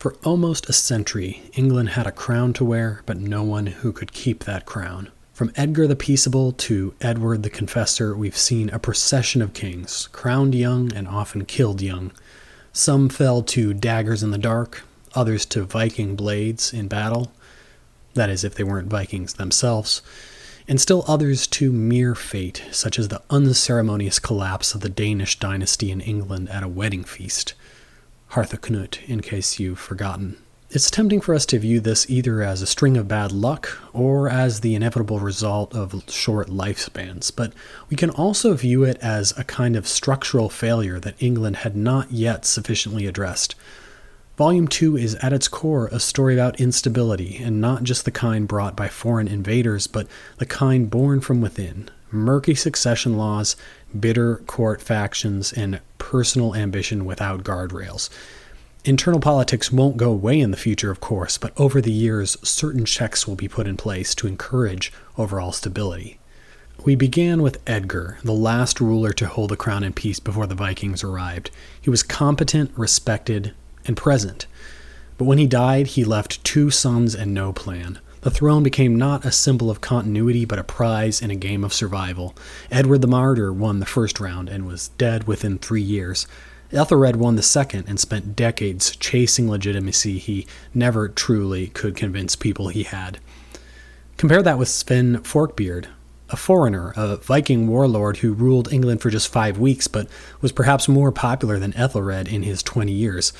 For almost a century, England had a crown to wear, but no one who could keep that crown. From Edgar the Peaceable to Edward the Confessor, we've seen a procession of kings, crowned young and often killed young. Some fell to daggers in the dark, others to Viking blades in battle. That is, if they weren't Vikings themselves. And still others to mere fate, such as the unceremonious collapse of the Danish dynasty in England at a wedding feast. Harthacnut, in case you've forgotten. It's tempting for us to view this either as a string of bad luck or as the inevitable result of short lifespans, but we can also view it as a kind of structural failure that England had not yet sufficiently addressed. Volume 2 is at its core a story about instability, and not just the kind brought by foreign invaders, but the kind born from within. Murky succession laws, bitter court factions, and personal ambition without guardrails. Internal politics won't go away in the future, of course, but over the years, certain checks will be put in place to encourage overall stability. We began with Edgar, the last ruler to hold the crown in peace before the Vikings arrived. He was competent, respected, and present. But when he died, he left 2 sons and no plan. The throne became not a symbol of continuity, but a prize in a game of survival. Edward the Martyr won the first round and was dead within 3 years. Ethelred won the second and spent decades chasing legitimacy he never truly could convince people he had. Compare that with Sven Forkbeard, a foreigner, a Viking warlord who ruled England for just 5 weeks, but was perhaps more popular than Ethelred in his 20 years.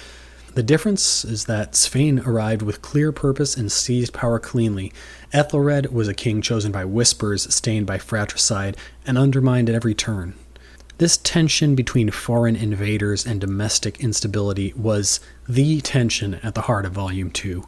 The difference is that Svein arrived with clear purpose and seized power cleanly. Ethelred was a king chosen by whispers, stained by fratricide, and undermined at every turn. This tension between foreign invaders and domestic instability was the tension at the heart of Volume 2.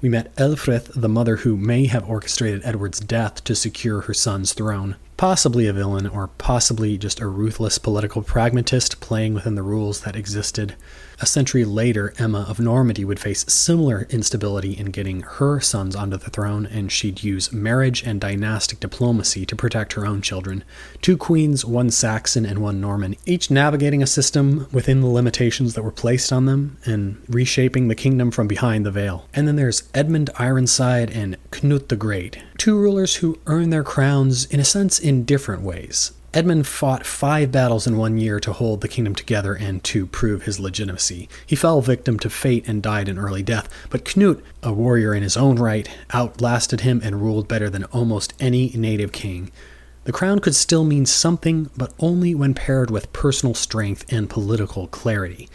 We met Elfrith, the mother who may have orchestrated Edward's death to secure her son's throne. Possibly a villain, or possibly just a ruthless political pragmatist playing within the rules that existed. A century later, Emma of Normandy would face similar instability in getting her sons onto the throne, and she'd use marriage and dynastic diplomacy to protect her own children. 2 queens, 1 Saxon and 1 Norman, each navigating a system within the limitations that were placed on them, and reshaping the kingdom from behind the veil. And then there's Edmund Ironside and Knut the Great, 2 rulers who earned their crowns, in a sense, in different ways. Edmund fought 5 battles in 1 year to hold the kingdom together and to prove his legitimacy. He fell victim to fate and died an early death, but Knut, a warrior in his own right, outlasted him and ruled better than almost any native king. The crown could still mean something, but only when paired with personal strength and political clarity.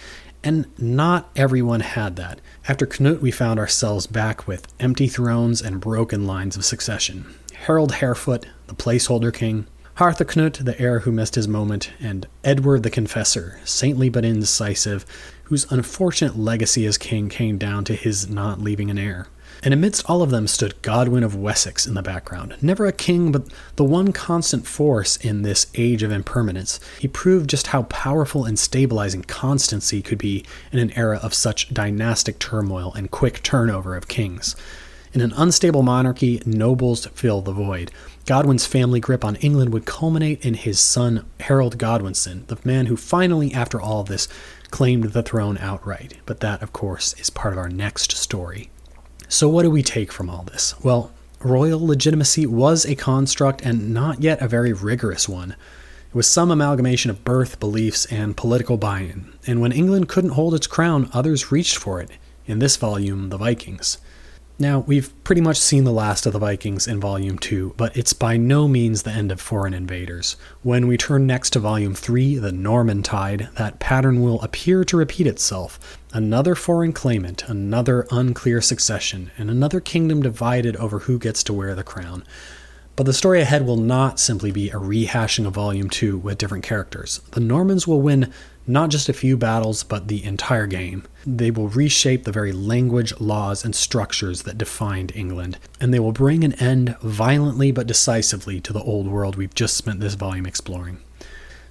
And not everyone had that. After Knut, we found ourselves back with empty thrones and broken lines of succession. Harold Harefoot, the placeholder king, Harthacnut, the heir who missed his moment, and Edward the Confessor, saintly but indecisive, whose unfortunate legacy as king came down to his not leaving an heir. And amidst all of them stood Godwin of Wessex in the background. Never a king, but the one constant force in this age of impermanence. He proved just how powerful and stabilizing constancy could be in an era of such dynastic turmoil and quick turnover of kings. In an unstable monarchy, nobles fill the void. Godwin's family grip on England would culminate in his son Harold Godwinson, the man who finally, after all of this, claimed the throne outright. But that, of course, is part of our next story. So what do we take from all this? Well, royal legitimacy was a construct and not yet a very rigorous one. It was some amalgamation of birth, beliefs, and political buy-in. And when England couldn't hold its crown, others reached for it. In this volume, the Vikings. Now, we've pretty much seen the last of the Vikings in Volume 2, but it's by no means the end of foreign invaders. When we turn next to Volume 3, the Norman Tide, that pattern will appear to repeat itself. Another foreign claimant, another unclear succession, and another kingdom divided over who gets to wear the crown. But the story ahead will not simply be a rehashing of Volume 2 with different characters. The Normans will win not just a few battles, but the entire game. They will reshape the very language, laws, and structures that defined England, and they will bring an end violently but decisively to the old world we've just spent this volume exploring.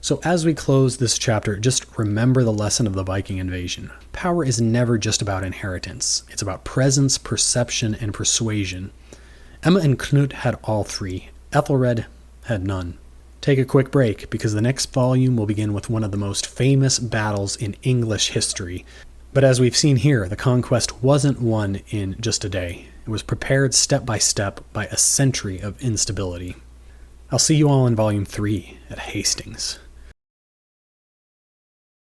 So as we close this chapter, just remember the lesson of the Viking invasion. Power is never just about inheritance. It's about presence, perception, and persuasion. Emma and Knut had all 3. Ethelred had none. Take a quick break, because the next volume will begin with one of the most famous battles in English history. But as we've seen here, the conquest wasn't won in just a day. It was prepared step by step by a century of instability. I'll see you all in Volume 3 at Hastings.